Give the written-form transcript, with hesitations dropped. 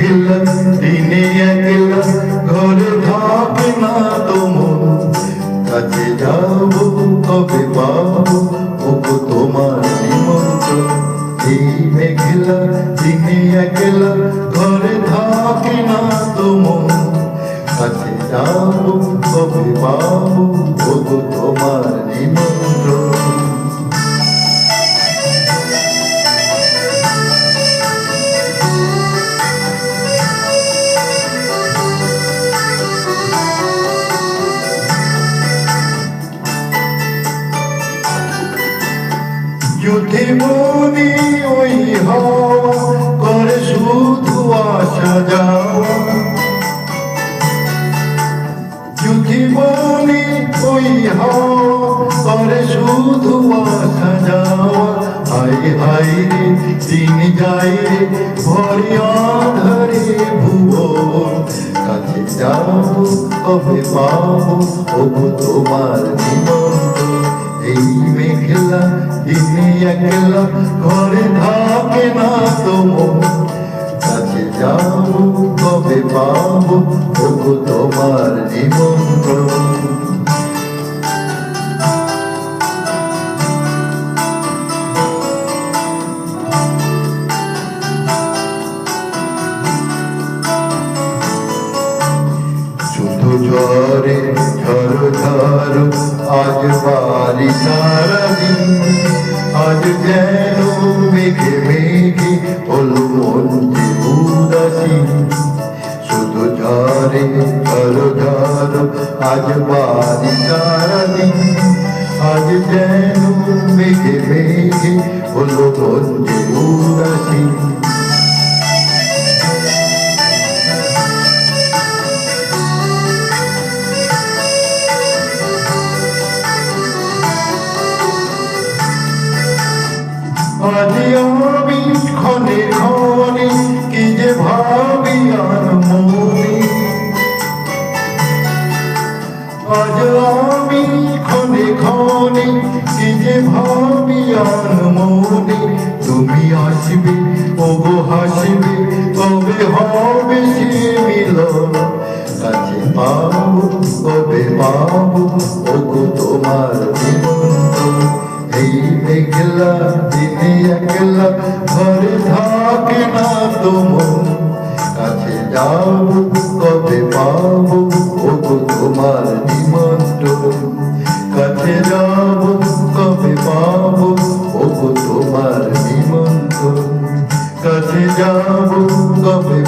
মেঘলা দিনে একলা ঘরে থাকে না তো মন, কাছে যাব কবে পাবো ওগো তোমার নিমন্ত্রণ। এই মেঘলা দিনে একলা ঘরে থাকে না তো মন, কাছে যাব কবে পাবো ওগো তোমার নিমন্ত্রণ। যুদ্ধে মনে ওই হাওয়া করে শুধু আসা যাওয়া, যুদ্ধে মনে ওই হাওয়া করে শুধু আসা যাওয়া। হায় হায় রে দিন যায় রে ভরে আঁধারে ভুবন, কাছে যাবো কবে পাবো ওগো তোমার নিমন্ত্রণ। এই মেঘলা দিনে একলা ঘরে থাকে না তো মন, কাছে যাবো কবে পাবো ওগো তোমার নিমন্ত্রণ। শুধু ঝরে ঝড় ঝড় আজ বারি সারাদিন, আজ যেন মেঘে মেঘে হলো মন যে উদাসী। শুধু ঝরে ঝড় ঝড় আজ বারি সারাদিন, আজ যেন মেঘে মেঘে হলো মন যে উদাসী। আজ আমি ক্ষণে ক্ষণে কি যে ভাবি আর মনে, আজ আমি ক্ষণে ক্ষণে কি যে ভাবি আর মনে। তুমি আসবে ওগো হাসবে তবে হবে সে মিলন, কাছে পাবো কবে পাবো ওগো তোমার নিমন্ত্রণ। এই মেঘলা দিনে একলা ঘরে থাকে না তো মন, কাছে যাবো কবে পাবো ওগো তোমার নিমন্ত্রণ। কাছে যাবো কবে পাবো ওগো তোমার নিমন্ত্রণ, কাছে যাবো কবে